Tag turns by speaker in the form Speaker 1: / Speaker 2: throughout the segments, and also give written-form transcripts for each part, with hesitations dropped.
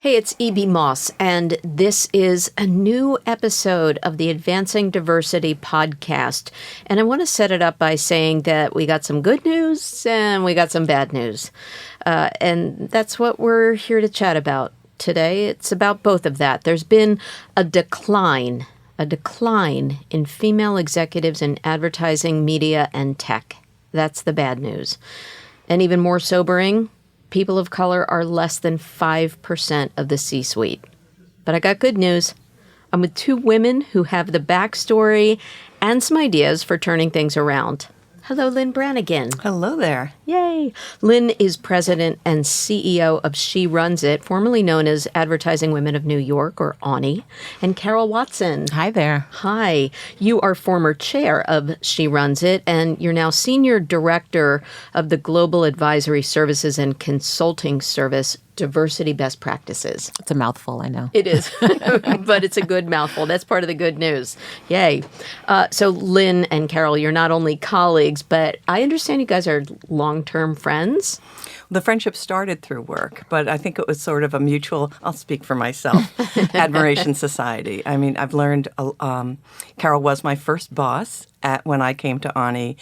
Speaker 1: Hey, it's E.B. Moss, and this is a new episode of the Advancing Diversity podcast. And I want to set it up by saying that we got some good news and we got some bad news. And that's what we're here to chat about today. It's about both of that. There's been a decline in female executives in advertising, media, and tech. That's the bad news. And even more sobering, people of color are less than 5% of the C-suite. But I got good news. I'm with two women who have the backstory and some ideas for turning things around. Hello, Lynn Branigan.
Speaker 2: Hello there.
Speaker 1: Yay. Lynn is president and CEO of SheRunsIt, formerly known as Advertising Women of New York, or AWNY. And Carol Watson.
Speaker 2: Hi there.
Speaker 1: Hi. You are former chair of SheRunsIt, and you're now senior director of the Global Advisory Services and Consulting Service, Diversity Best Practices.
Speaker 2: It's a mouthful, I know.
Speaker 1: It is, but it's a good mouthful. That's part of the good news. Yay. So Lynn and Carol, you're not only colleagues, but I understand you guys are long-term friends.
Speaker 2: The friendship started through work, but I think it was sort of a mutual, I'll speak for myself, admiration society. I mean, I've learned, Carol was my first boss when I came to AWNY,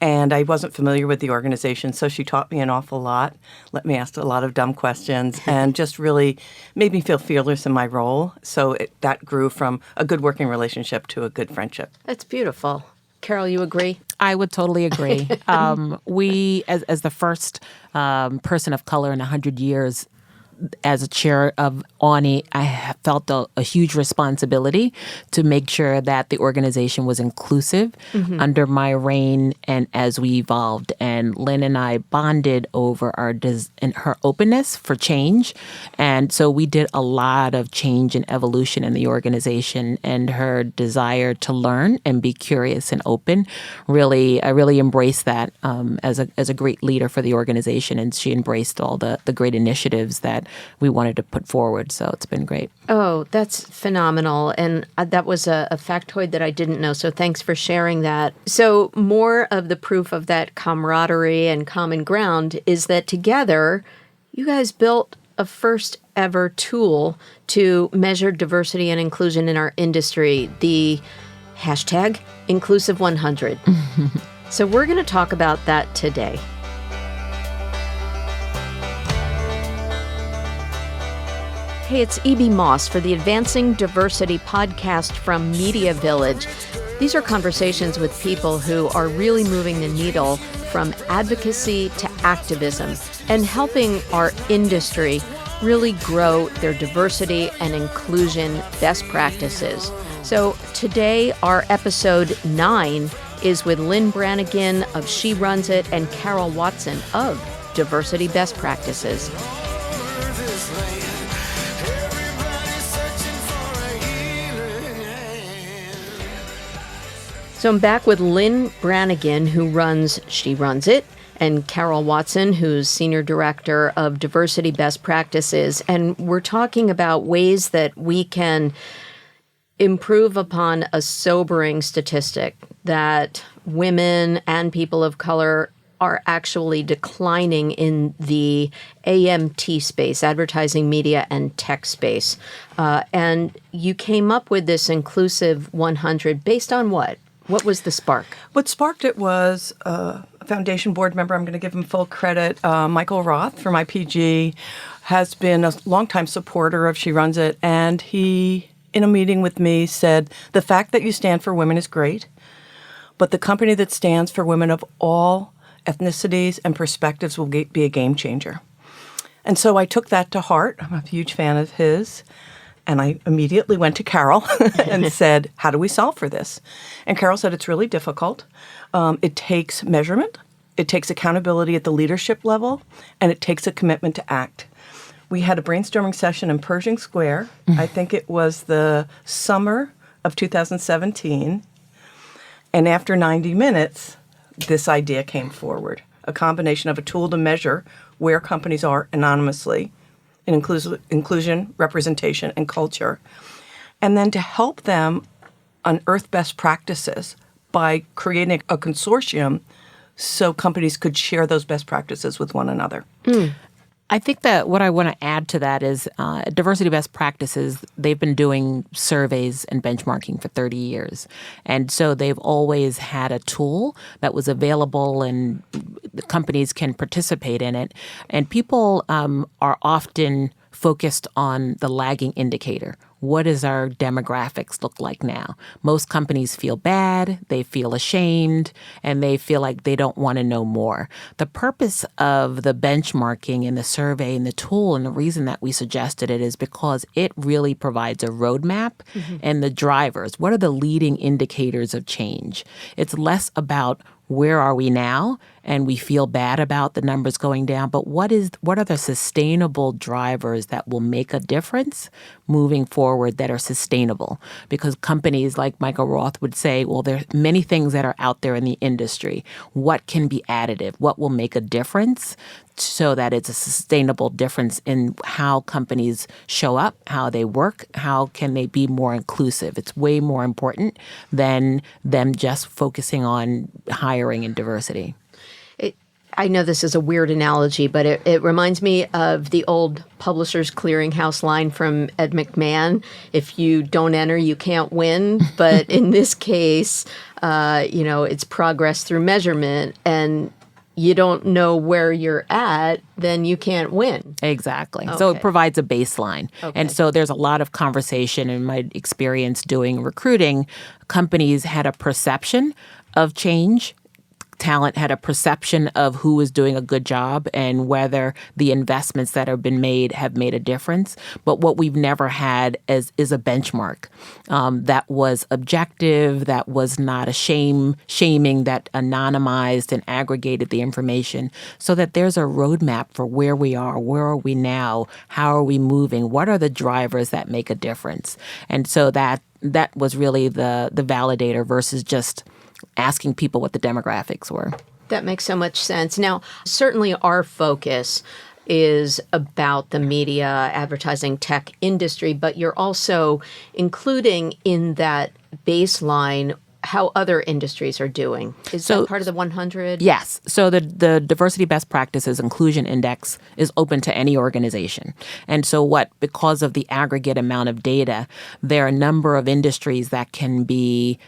Speaker 2: and I wasn't familiar with the organization, so she taught me an awful lot, let me ask a lot of dumb questions, and just really made me feel fearless in my role. So that grew from a good working relationship to a good friendship.
Speaker 1: That's beautiful. Carol, you agree?
Speaker 3: I would totally agree. We, as the first person of color in 100 years, as a chair of AWNY, I have felt a huge responsibility to make sure that the organization was inclusive under my reign and as we evolved. And Lynn and I bonded over her openness for change. And so we did a lot of change and evolution in the organization, and her desire to learn and be curious and open. I really embraced that as a great leader for the organization. And she embraced all the great initiatives that we wanted to put forward. So it's been great.
Speaker 1: Oh, that's phenomenal. And that was a factoid that I didn't know. So thanks for sharing that. So more of the proof of that camaraderie and common ground is that together you guys built a first ever tool to measure diversity and inclusion in our industry, the hashtag Inclusive100. So we're going to talk about that today. Hey, it's E.B. Moss for the Advancing Diversity podcast from MediaVillage. These are conversations with people who are really moving the needle from advocacy to activism and helping our industry really grow their diversity and inclusion best practices. So today, our episode 9 is with Lynn Branigan of SheRunsIt and Carol Watson of Diversity Best Practices. So I'm back with Lynn Branigan, who runs SheRunsIt, and Carol Watson, who's Senior Director of Diversity Best Practices. And we're talking about ways that we can improve upon a sobering statistic that women and people of color are actually declining in the AMT space, advertising, media, and tech space. And you came up with this Inclusive 100 based on what? What was the spark?
Speaker 2: What sparked it was a foundation board member, I'm going to give him full credit, Michael Roth from IPG, has been a longtime supporter of SheRunsIt, and he, in a meeting with me, said, the fact that you stand for women is great, but the company that stands for women of all ethnicities and perspectives will be a game changer. And so I took that to heart. I'm a huge fan of his. And I immediately went to Carol and said, how do we solve for this? And Carol said, it's really difficult. It takes measurement. It takes accountability at the leadership level. And it takes a commitment to act. We had a brainstorming session in Pershing Square. I think it was the summer of 2017. And after 90 minutes, this idea came forward. A combination of a tool to measure where companies are anonymously in inclusion, representation, and culture, and then to help them unearth best practices by creating a consortium so companies could share those best practices with one another.
Speaker 3: I think that what I want to add to that is diversity best practices, they've been doing surveys and benchmarking for 30 years. And so they've always had a tool that was available and the companies can participate in it. And people are often focused on the lagging indicator. What does our demographics look like now? Most companies feel bad, they feel ashamed, and they feel like they don't want to know more. The purpose of the benchmarking and the survey and the tool and the reason that we suggested it is because it really provides a roadmap and the drivers. What are the leading indicators of change? It's less about where are we now and we feel bad about the numbers going down, but what are the sustainable drivers that will make a difference moving forward that are sustainable? Because companies like Michael Roth would say, well, there are many things that are out there in the industry. What can be additive? What will make a difference so that it's a sustainable difference in how companies show up, how they work, how can they be more inclusive? It's way more important than them just focusing on hiring and diversity.
Speaker 1: I know this is a weird analogy, but it reminds me of the old Publishers Clearinghouse line from Ed McMahon. If you don't enter, you can't win. But in this case, it's progress through measurement, and you don't know where you're at, then you can't win.
Speaker 3: Exactly.
Speaker 1: Okay.
Speaker 3: So it provides a baseline.
Speaker 1: Okay.
Speaker 3: And so there's a lot of conversation in my experience doing recruiting. Companies had a perception of change. Talent had a perception of who was doing a good job and whether the investments that have been made have made a difference. But what we've never had is a benchmark that was objective, that was not a shaming, that anonymized and aggregated the information so that there's a roadmap for where we are we now, how are we moving, what are the drivers that make a difference. And so that was really the validator versus just asking people what the demographics were.
Speaker 1: That makes so much sense. Now, certainly our focus is about the media, advertising, tech industry, but you're also including in that baseline how other industries are doing. Is that part of the 100?
Speaker 3: Yes. So the Diversity Best Practices Inclusion Index is open to any organization. And so because of the aggregate amount of data, there are a number of industries that can be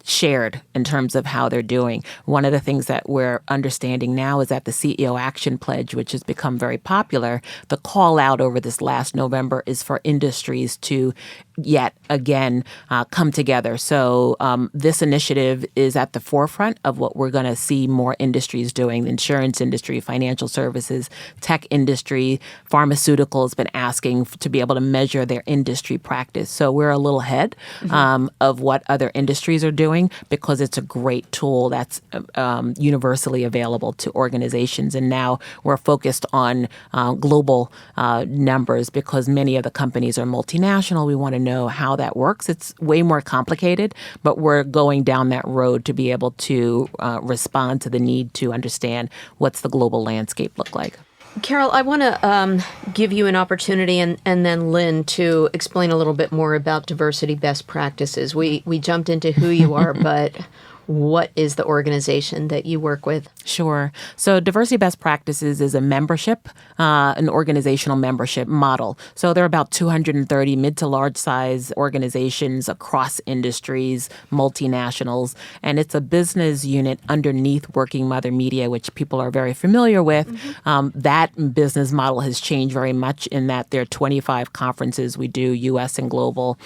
Speaker 3: shared in terms of how they're doing. One of the things that we're understanding now is that the CEO Action Pledge, which has become very popular, the call out over this last November is for industries to yet again come together. So this initiative is at the forefront of what we're going to see more industries doing. The insurance industry, financial services, tech industry, pharmaceuticals been asking to be able to measure their industry practice. So we're a little ahead of what other industries are doing because it's a great tool that's universally available to organizations. And now we're focused on global numbers because many of the companies are multinational. We want to know how that works. It's way more complicated, but we're going down that road to be able to respond to the need to understand what's the global landscape look like.
Speaker 1: Carol, I want to give you an opportunity and then Lynn to explain a little bit more about diversity best practices. We jumped into who you are, but what is the organization that you work with?
Speaker 3: Sure. So Diversity Best Practices is a membership, an organizational membership model. So there are about 230 mid to large size organizations across industries, multinationals, and it's a business unit underneath Working Mother Media, which people are very familiar with. That business model has changed very much in that there are 25 conferences we do, U.S. and global.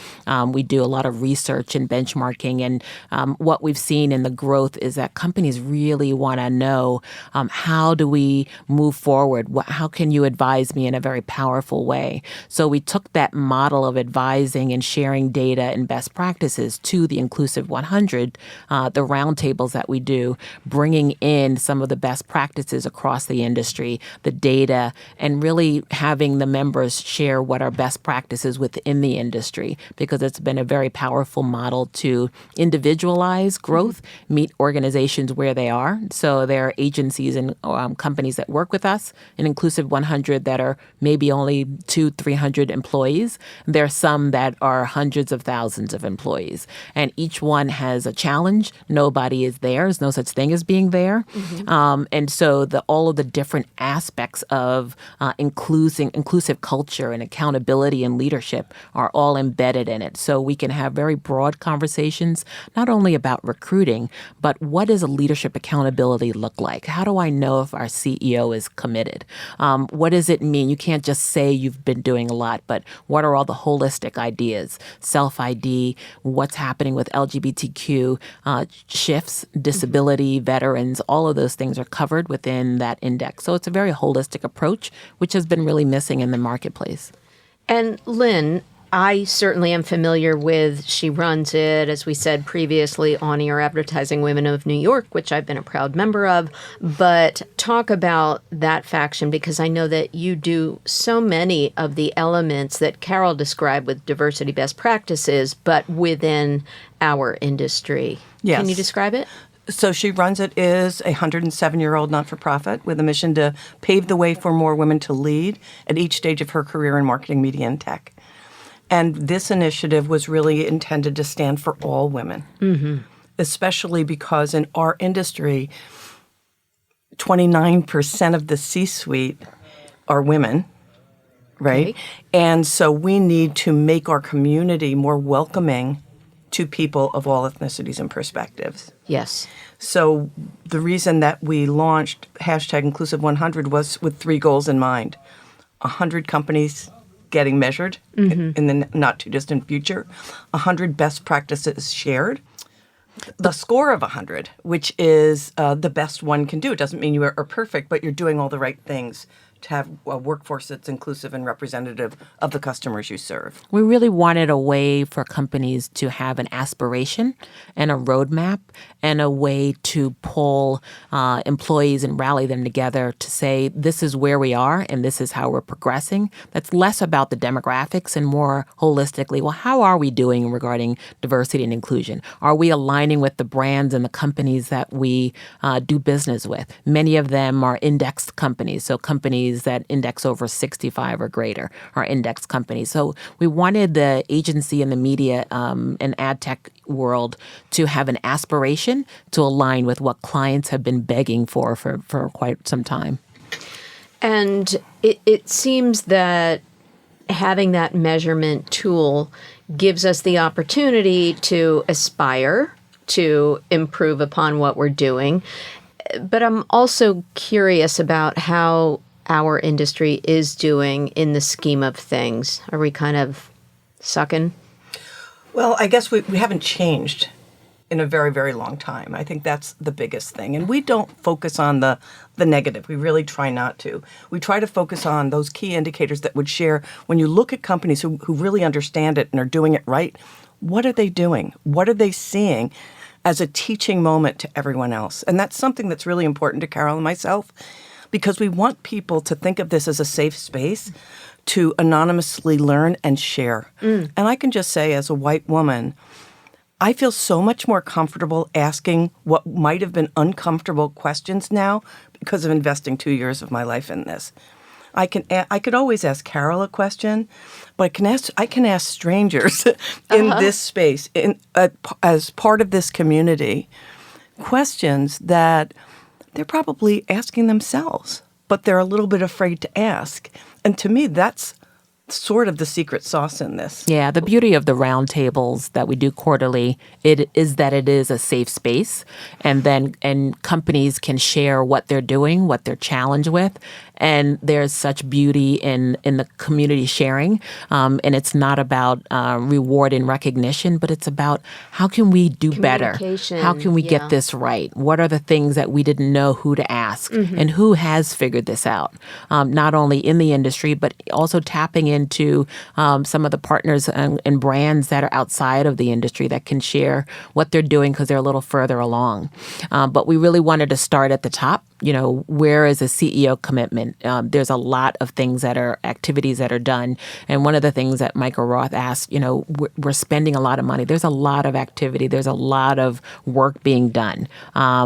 Speaker 3: We do a lot of research and benchmarking, and what we've seen in the growth is that companies really want to know how do we move forward? How can you advise me in a very powerful way? So we took that model of advising and sharing data and best practices to the Inclusive 100, the roundtables that we do, bringing in some of the best practices across the industry, the data, and really having the members share what are best practices within the industry, because it's been a very powerful model to individualize growth both meet organizations where they are. So there are agencies and companies that work with us, an Inclusive 100 that are maybe only 200-300 employees. There are some that are hundreds of thousands of employees. And each one has a challenge. Nobody is there. There's no such thing as being there. And so all of the different aspects of inclusive culture and accountability and leadership are all embedded in it. So we can have very broad conversations, not only about recruiting, but what does a leadership accountability look like? How do I know if our CEO is committed? What does it mean? You can't just say you've been doing a lot, but what are all the holistic ideas? Self-ID, what's happening with LGBTQ shifts, disability, veterans, all of those things are covered within that index. So it's a very holistic approach, which has been really missing in the marketplace.
Speaker 1: And Lynn, I certainly am familiar with She Runs It, as we said previously, on-air Advertising Women of New York, which I've been a proud member of. But talk about that faction, because I know that you do so many of the elements that Carol described with diversity best practices, but within our industry.
Speaker 2: Yes.
Speaker 1: Can you describe it?
Speaker 2: So She Runs It is a 107-year-old not-for-profit with a mission to pave the way for more women to lead at each stage of her career in marketing, media, and tech. And this initiative was really intended to stand for all women, especially because in our industry, 29% of the C-suite are women, right?
Speaker 1: Okay.
Speaker 2: And so we need to make our community more welcoming to people of all ethnicities and perspectives.
Speaker 1: Yes.
Speaker 2: So the reason that we launched hashtag Inclusive 100 was with 3 goals in mind. 100 companies getting measured in the not too distant future, 100 best practices shared, the score of 100, which is the best one can do. It doesn't mean you are perfect, but you're doing all the right things to have a workforce that's inclusive and representative of the customers you serve.
Speaker 3: We really wanted a way for companies to have an aspiration and a roadmap and a way to pull employees and rally them together to say, this is where we are and this is how we're progressing. That's less about the demographics and more holistically, well, how are we doing regarding diversity and inclusion? Are we aligning with the brands and the companies that we do business with? Many of them are indexed companies, so companies that index over 65 or greater are index companies. So we wanted the agency and the media and ad tech world to have an aspiration to align with what clients have been begging for quite some time.
Speaker 1: And it seems that having that measurement tool gives us the opportunity to aspire to improve upon what we're doing. But I'm also curious about how our industry is doing in the scheme of things. Are we kind of sucking?
Speaker 2: Well, I guess we haven't changed in a very, very long time. I think that's the biggest thing. And we don't focus on the negative. We really try not to. We try to focus on those key indicators that would share, when you look at companies who really understand it and are doing it right, what are they doing? What are they seeing as a teaching moment to everyone else? And that's something that's really important to Carol and myself, because we want people to think of this as a safe space to anonymously learn and share. And I can just say, as a white woman, I feel so much more comfortable asking what might have been uncomfortable questions now because of investing 2 years of my life in this. I could always ask Carol a question, but I can ask strangers in this space, as part of this community, questions that they're probably asking themselves, but they're a little bit afraid to ask. And to me, that's sort of the secret sauce in this.
Speaker 3: Yeah, the beauty of the roundtables that we do quarterly, it is that it is a safe space, and companies can share what they're doing, what they're challenged with, and there's such beauty in the community sharing, and it's not about reward and recognition, but it's about how can we do better? How can we get this right? What are the things that we didn't know who to ask, and who has figured this out? Not only in the industry, but also tapping into some of the partners and brands that are outside of the industry that can share what they're doing because they're a little further along. But we really wanted to start at the top where is a CEO commitment? There's a lot of things activities that are done. And one of the things that Michael Roth asked, we're spending a lot of money. There's a lot of activity. There's a lot of work being done,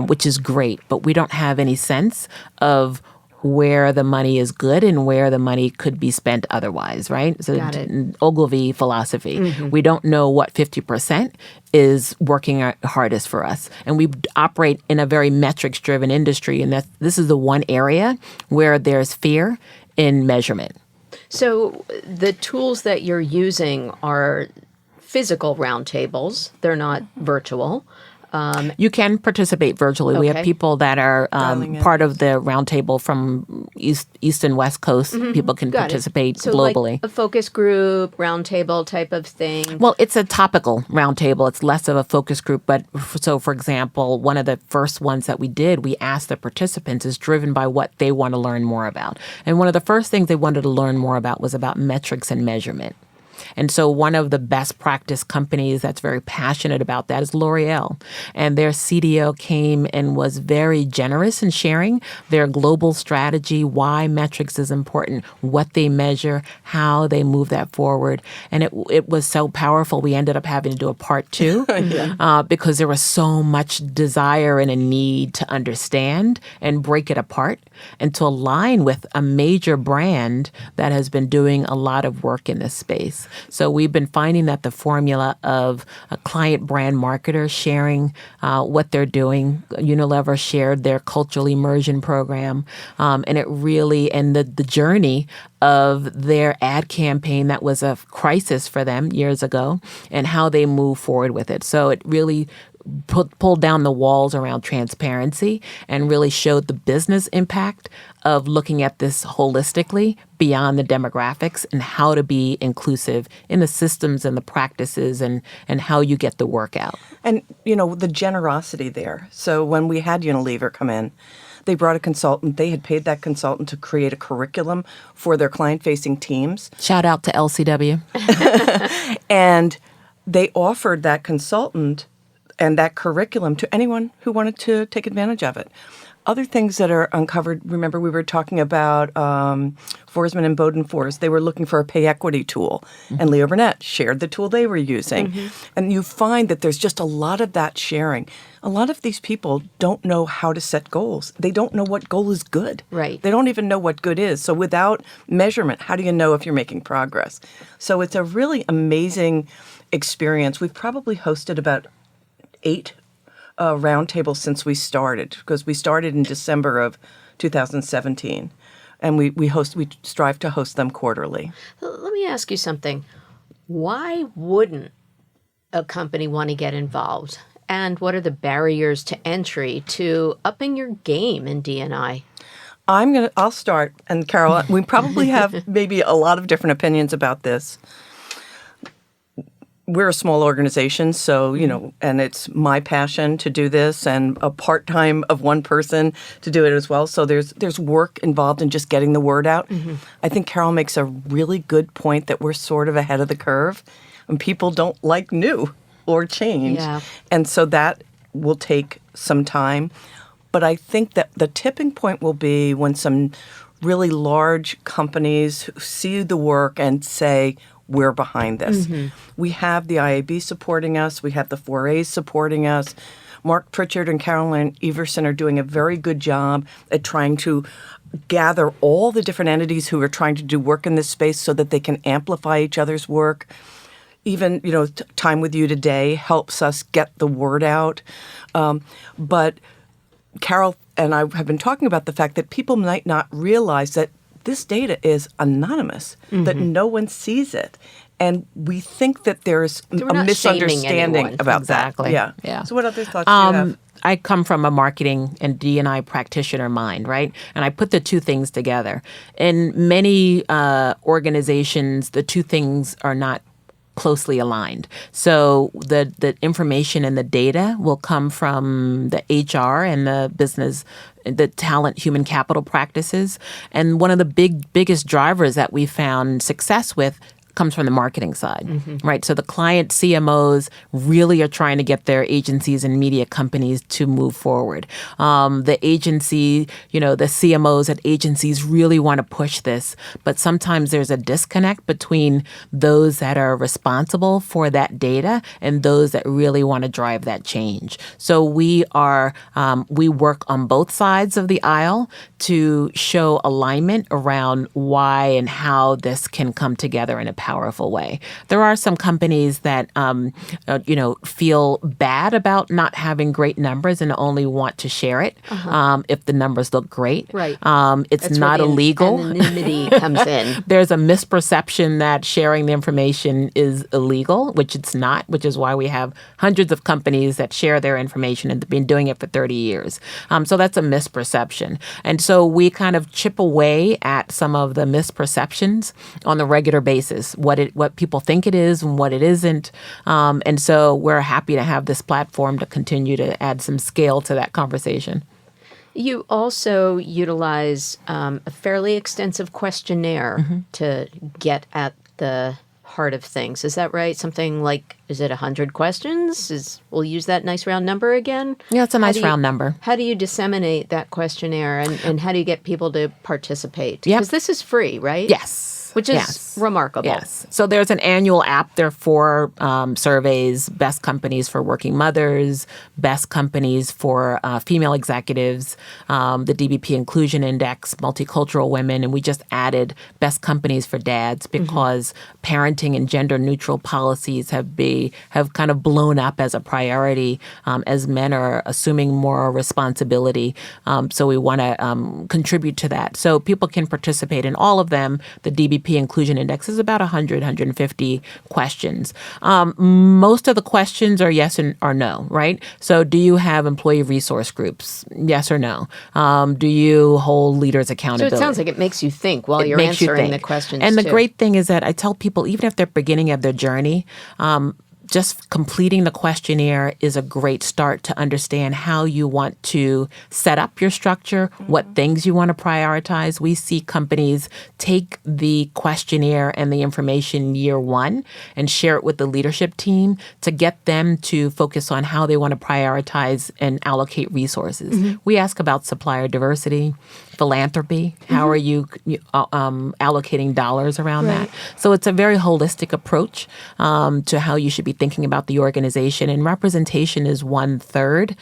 Speaker 3: which is great. But we don't have any sense of where the money is good and where the money could be spent otherwise, right? So Ogilvy philosophy. Mm-hmm. We don't know what 50% is working hardest for us. And we operate in a very metrics-driven industry, and this is the one area where there's fear in measurement.
Speaker 1: So the tools that you're using are physical roundtables. They're not virtual.
Speaker 3: You can participate virtually. Okay. We have people that are part of the roundtable from East and West Coast. Mm-hmm. People can participate globally.
Speaker 1: Like a focus group, roundtable type of thing?
Speaker 3: Well, it's a topical roundtable. It's less of a focus group. But for example, one of the first ones that we did, we asked the participants is driven by what they want to learn more about. And one of the first things they wanted to learn more about was about metrics and measurement. And so one of the best practice companies that's very passionate about that is L'Oreal. And their CDO came and was very generous in sharing their global strategy, why metrics is important, what they measure, how they move that forward. And it was so powerful, we ended up having to do a part 2 because there was so much desire and a need to understand and break it apart and to align with a major brand that has been doing a lot of work in this space. So we've been finding that the formula of a client brand marketer sharing what they're doing. Unilever shared their cultural immersion program, and it really, and the journey of their ad campaign that was a crisis for them years ago and how they move forward with it. So it really pulled down the walls around transparency and really showed the business impact of looking at this holistically beyond the demographics and how to be inclusive in the systems and the practices and how you get the work out.
Speaker 2: And, the generosity there. So when we had Unilever come in, they brought a consultant. They had paid that consultant to create a curriculum for their client-facing teams.
Speaker 3: Shout out to LCW.
Speaker 2: And they offered that consultant and that curriculum to anyone who wanted to take advantage of it. Other things that are uncovered, remember we were talking about Forsman and Bodenfors. They were looking for a pay equity tool, and Leo Burnett shared the tool they were using. Mm-hmm. And you find that there's just a lot of that sharing. A lot of these people don't know how to set goals. They don't know what goal is good.
Speaker 1: Right.
Speaker 2: They don't even know what good is. So without measurement, how do you know if you're making progress? So it's a really amazing experience. We've probably hosted about 8 roundtables since we started, because we started in December of 2017, and we strive to host them quarterly.
Speaker 1: Let me ask you something. Why wouldn't a company want to get involved? And what are the barriers to entry to upping your game in D&I?
Speaker 2: I'll start, and Carol, we probably have maybe a lot of different opinions about this. We're a small organization, so, and it's my passion to do this and a part-time of one person to do it as well. So there's work involved in just getting the word out. Mm-hmm. I think Carol makes a really good point that we're sort of ahead of the curve and people don't like new or change.
Speaker 1: Yeah.
Speaker 2: And so that will take some time. But I think that the tipping point will be when some really large companies see the work and say, we're behind this. Mm-hmm. We have the IAB supporting us. We have the 4As supporting us. Mark Pritchard and Caroline Everson are doing a very good job at trying to gather all the different entities who are trying to do work in this space so that they can amplify each other's work. Even, time with you today helps us get the word out. But Carol and I have been talking about the fact that people might not realize that this data is anonymous, mm-hmm. that no one sees it. And we think that there's a misunderstanding about that. Yeah. So what other thoughts do you have?
Speaker 3: I come from a marketing and D&I practitioner mind, right? And I put the two things together. In many organizations, the two things are not closely aligned. So the information and the data will come from the HR and the business, the talent, human capital practices. And one of the biggest drivers that we found success with comes from the marketing side, right? So the client CMOs really are trying to get their agencies and media companies to move forward. The agency, the CMOs at agencies really want to push this, but sometimes there's a disconnect between those that are responsible for that data and those that really want to drive that change. So we work on both sides of the aisle to show alignment around why and how this can come together in a powerful way. There are some companies that, feel bad about not having great numbers and only want to share it if the numbers look great.
Speaker 1: Right.
Speaker 3: It's
Speaker 1: That's
Speaker 3: not
Speaker 1: where the
Speaker 3: illegal.
Speaker 1: Anonymity comes in.
Speaker 3: There's a misperception that sharing the information is illegal, which it's not, which is why we have hundreds of companies that share their information and have been doing it for 30 years. So that's a misperception. And so we kind of chip away at some of the misperceptions on a regular basis, what people think it is and what it isn't. And so we're happy to have this platform to continue to add some scale to that conversation.
Speaker 1: You also utilize a fairly extensive questionnaire to get at the heart of things. Is that right? Something like, is it 100 questions? We'll use that nice round number again?
Speaker 3: Yeah, it's a nice round number.
Speaker 1: How do you disseminate that questionnaire and how do you get people to participate? Because this is free, right?
Speaker 3: Yes.
Speaker 1: Which is remarkable.
Speaker 3: Yes. So there's an annual app. There are 4 surveys: best companies for working mothers, best companies for female executives, the DBP Inclusion Index, multicultural women, and we just added best companies for dads because parenting and gender neutral policies have kind of blown up as a priority as men are assuming more responsibility. So we want to contribute to that. So people can participate in all of them. The DBP Inclusion Index is about 150 questions. Most of the questions are yes or no, right? So do you have employee resource groups? Yes or no? Do you hold leaders accountability?
Speaker 1: So it sounds like it makes you think while you're answering the questions.
Speaker 3: And the great thing is that I tell people, even if they're beginning of their journey, just completing the questionnaire is a great start to understand how you want to set up your structure, what things you want to prioritize. We see companies take the questionnaire and the information year one and share it with the leadership team to get them to focus on how they want to prioritize and allocate resources. We ask about supplier diversity, philanthropy. How are you allocating dollars around that? So it's a very holistic approach to how you should be thinking about the organization. And representation is 1/3.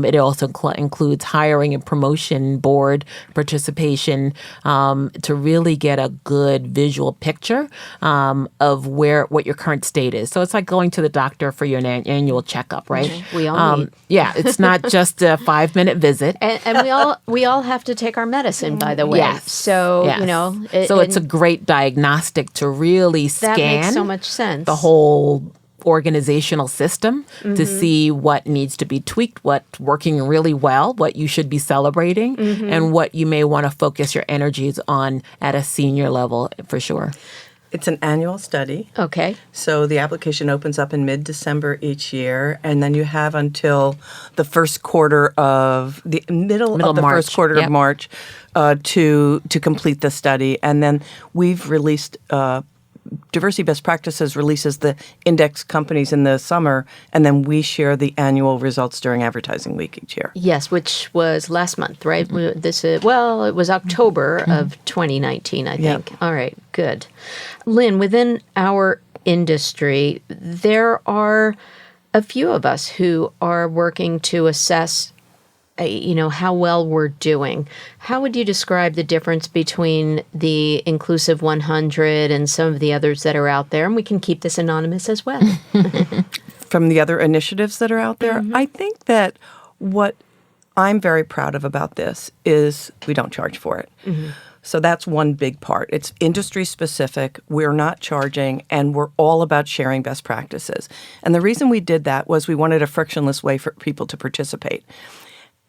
Speaker 3: It also includes hiring and promotion board participation to really get a good visual picture of what your current state is. So it's like going to the doctor for your annual checkup, right?
Speaker 1: We all need.
Speaker 3: Yeah, it's not just a 5-minute visit.
Speaker 1: And we all have to take our medicine, by the way.
Speaker 3: Yes.
Speaker 1: So,
Speaker 3: Yes. So it's a great diagnostic to really scan
Speaker 1: that makes so much sense.
Speaker 3: the whole organizational system to see what needs to be tweaked, what's working really well, what you should be celebrating, and what you may want to focus your energies on at a senior level for sure.
Speaker 2: It's an annual study.
Speaker 1: Okay.
Speaker 2: So the application opens up in mid-December each year, and then you have until the first quarter of the middle of the
Speaker 3: March.
Speaker 2: first quarter of March to complete the study. And then we've released Diversity Best Practices releases the index companies in the summer, and then we share the annual results during advertising week each year.
Speaker 1: Yes, which was last month, right? It was October of 2019, I think. All right, good. Lynn, within our industry, there are a few of us who are working to assess how well we're doing. How would you describe the difference between the Inclusive 100 and some of the others that are out there? And we can keep this anonymous as well.
Speaker 2: From the other initiatives that are out there, I think that what I'm very proud of about this is we don't charge for it. So that's one big part. It's industry specific. We're not charging, and we're all about sharing best practices. And the reason we did that was we wanted a frictionless way for people to participate.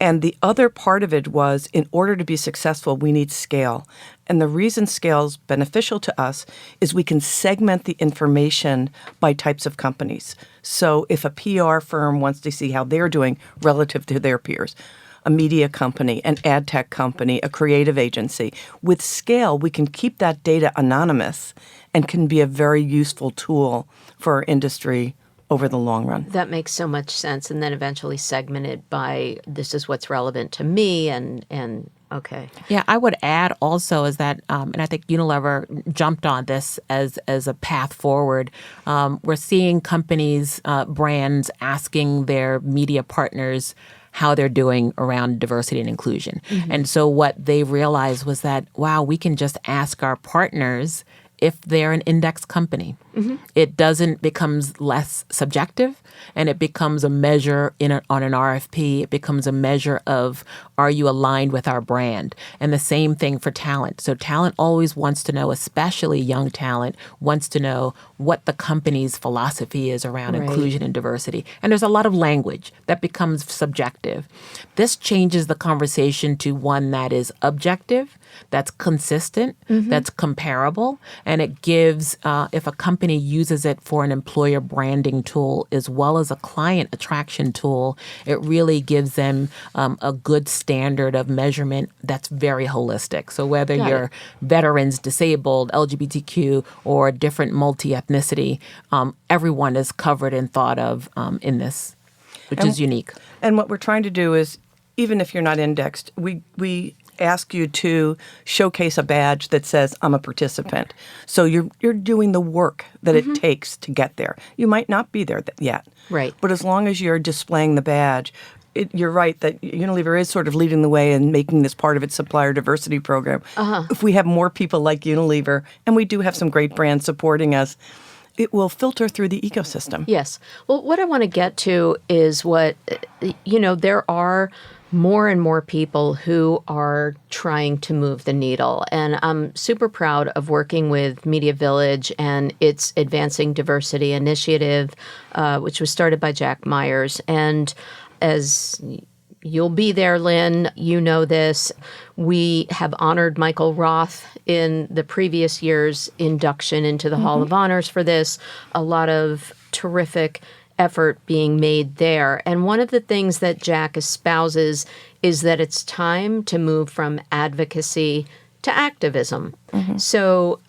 Speaker 2: And the other part of it was, in order to be successful, we need scale. And the reason scale is beneficial to us is we can segment the information by types of companies. So if a PR firm wants to see how they're doing relative to their peers, a media company, an ad tech company, a creative agency. With scale, we can keep that data anonymous and can be a very useful tool for our industry over the long run.
Speaker 1: That makes so much sense. And then eventually segment it by this is what's relevant to me and okay.
Speaker 3: Yeah, I would add also is that, and I think Unilever jumped on this as a path forward. We're seeing companies, brands asking their media partners how they're doing around diversity and inclusion. Mm-hmm. And so what they realized was that, wow, we can just ask our partners if they're an index company. Mm-hmm. It becomes less subjective, and it becomes a measure on an RFP. It becomes a measure of, are you aligned with our brand? And the same thing for talent. So talent always wants to know, especially young talent, wants to know what the company's philosophy is around inclusion and diversity. And there's a lot of language that becomes subjective. This changes the conversation to one that is objective, that's consistent, that's comparable, and it gives, if a company uses it for an employer branding tool as well as a client attraction tool, it really gives them a good standard of measurement that's very holistic. So whether you're veterans, disabled, LGBTQ, or different multi-ethnicity, everyone is covered and thought of in this, which is unique.
Speaker 2: And what we're trying to do is, even if you're not indexed, we ask you to showcase a badge that says, I'm a participant. So you're doing the work that it takes to get there. You might not be there yet.
Speaker 1: Right.
Speaker 2: But as long as you're displaying the badge, you're right that Unilever is sort of leading the way and making this part of its supplier diversity program. If we have more people like Unilever, and we do have some great brands supporting us, it will filter through the ecosystem.
Speaker 1: Yes. Well, what I want to get to is there are more and more people who are trying to move the needle. And I'm super proud of working with MediaVillage and its Advancing Diversity Initiative, which was started by Jack Myers. And as you'll be there, Lynn, you know this, we have honored Michael Roth in the previous year's induction into the Hall of Honors for this. A lot of terrific effort being made there. And one of the things that Jack espouses is that it's time to move from advocacy to activism. So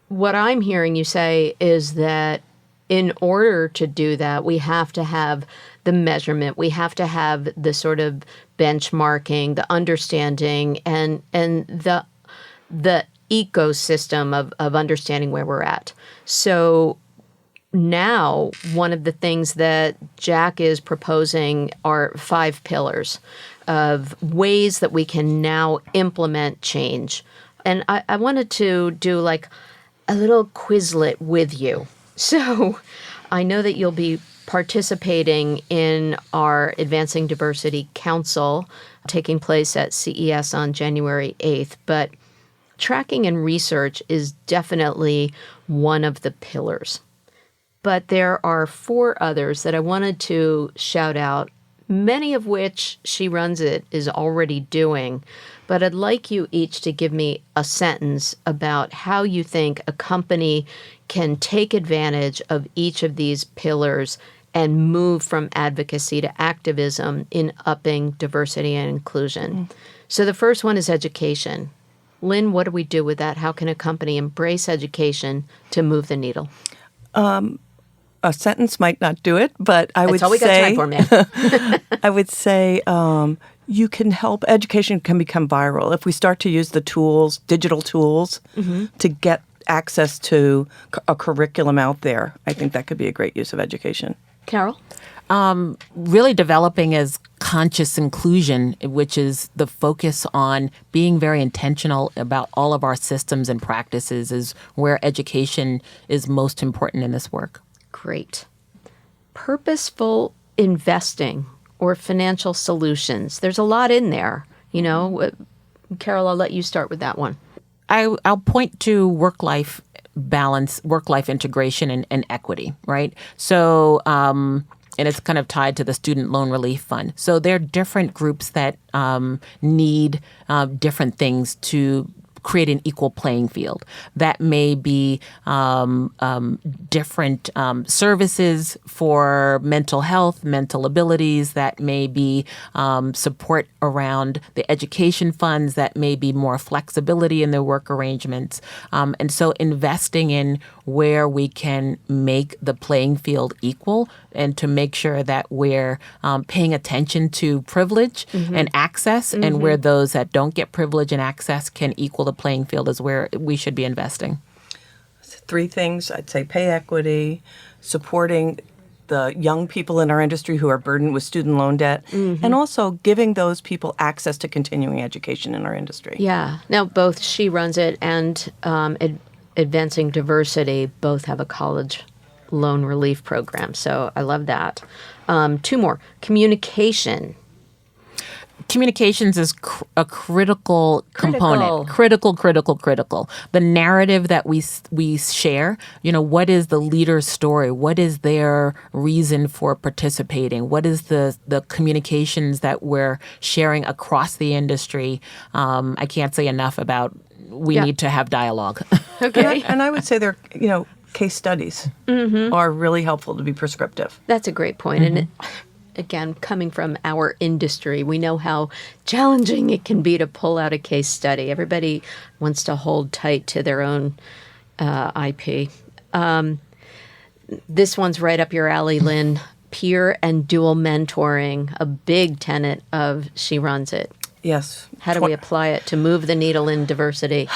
Speaker 1: what I'm hearing you say is that in order to do that, we have to have the measurement, we have to have the sort of benchmarking, the understanding, and the ecosystem of understanding where we're at. So now, one of the things that Jack is proposing are 5 pillars of ways that we can now implement change. And I wanted to do like a little Quizlet with you. So I know that you'll be participating in our Advancing Diversity Council taking place at CES on January 8th, but tracking and research is definitely one of the pillars. But there are 4 others that I wanted to shout out, many of which She Runs It is already doing. But I'd like you each to give me a sentence about how you think a company can take advantage of each of these pillars and move from advocacy to activism in upping diversity and inclusion. So the first one is education. Lynn, what do we do with that? How can a company embrace education to move the needle?
Speaker 2: A sentence might not do it, but I would say...
Speaker 1: That's all we got time for, man.
Speaker 2: I would say you can help, education can become viral. If we start to use the tools, digital tools, to get access to a curriculum out there, I think that could be a great use of education.
Speaker 1: Carol?
Speaker 3: Really developing as conscious inclusion, which is the focus on being very intentional about all of our systems and practices, is where education is most important in this work.
Speaker 1: Great. Purposeful investing or financial solutions. There's a lot in there, Carol, I'll let you start with that one.
Speaker 3: I'll point to work-life balance, work-life integration, and equity, right? So, and it's kind of tied to the Student Loan Relief Fund. So there are different groups that need different things to create an equal playing field. That may be different services for mental health, mental abilities. That may be support around the education funds. That may be more flexibility in their work arrangements. And so investing in where we can make the playing field equal and to make sure that we're paying attention to privilege and access, and where those that don't get privilege and access can equal the playing field is where we should be investing.
Speaker 2: 3 things. I'd say pay equity, supporting the young people in our industry who are burdened with student loan debt, and also giving those people access to continuing education in our industry.
Speaker 1: Yeah. Now, both She Runs It and Advancing Diversity both have a college loan relief program. So I love that. 2 more. Communication.
Speaker 3: Communications is a critical component. Critical. The narrative that we share, what is the leader's story? What is their reason for participating? What is the communications that we're sharing across the industry? I can't say enough about we need to have dialogue.
Speaker 1: Okay.
Speaker 2: And I would say they're, case studies are really helpful to be prescriptive.
Speaker 1: That's a great point. And again, coming from our industry, we know how challenging it can be to pull out a case study. Everybody wants to hold tight to their own IP. This one's right up your alley, Lynn. Peer and dual mentoring, a big tenet of She Runs It.
Speaker 2: Yes.
Speaker 1: How do we apply it to move the needle in diversity?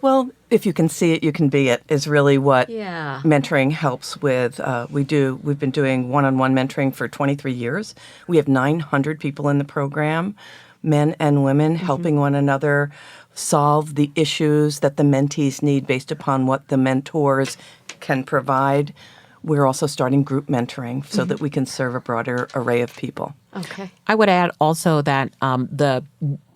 Speaker 2: Well, if you can see it, you can be it is really what
Speaker 1: Yeah.
Speaker 2: mentoring helps with. We've been doing one-on-one mentoring for 23 years. We have 900 people in the program, men and women, helping one another solve the issues that the mentees need based upon what the mentors can provide. We're also starting group mentoring so that we can serve a broader array of people.
Speaker 1: Okay.
Speaker 3: I would add also that the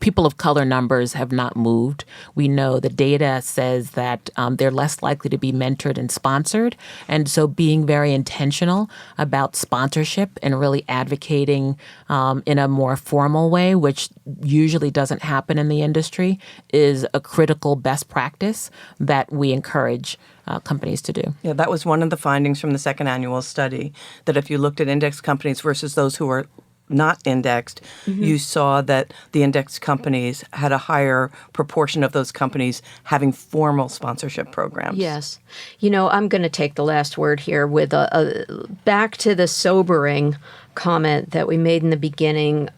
Speaker 3: people of color numbers have not moved. We know the data says that they're less likely to be mentored and sponsored. And so being very intentional about sponsorship and really advocating in a more formal way, which usually doesn't happen in the industry, is a critical best practice that we encourage companies to do.
Speaker 2: Yeah, that was one of the findings from the second annual study, that if you looked at index companies versus those who are not indexed, you saw that the indexed companies had a higher proportion of those companies having formal sponsorship programs.
Speaker 1: Yes. I'm going to take the last word here with a back to the sobering comment that we made in the beginning.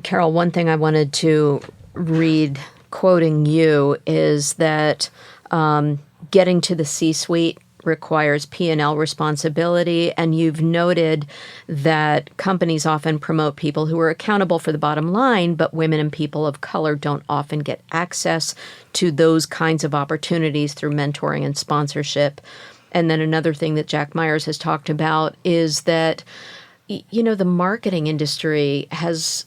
Speaker 1: Carol, one thing I wanted to read, quoting you, is that getting to the C-suite requires P&L responsibility, and you've noted that companies often promote people who are accountable for the bottom line, but women and people of color don't often get access to those kinds of opportunities through mentoring and sponsorship. And then another thing that Jack Myers has talked about is that the marketing industry has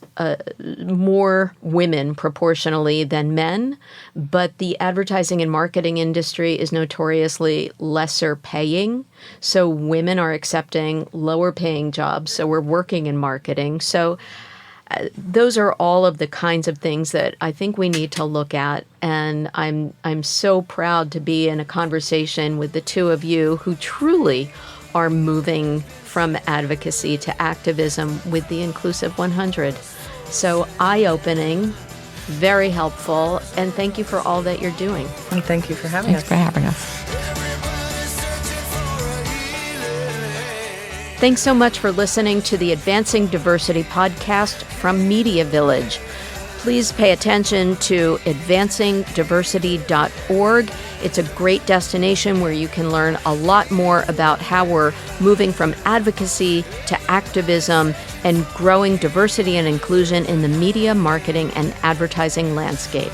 Speaker 1: more women proportionally than men, but the advertising and marketing industry is notoriously lesser paying. So women are accepting lower paying jobs. So we're working in marketing. So those are all of the kinds of things that I think we need to look at. And I'm so proud to be in a conversation with the two of you who truly are moving from advocacy to activism with the Inclusive 100. So eye-opening, very helpful, and thank you for all that you're doing.
Speaker 2: And thank you for having us.
Speaker 3: Thanks for having us.
Speaker 1: Thanks so much for listening to the Advancing Diversity podcast from MediaVillage. Please pay attention to advancingdiversity.org. It's a great destination where you can learn a lot more about how we're moving from advocacy to activism and growing diversity and inclusion in the media, marketing, and advertising landscape.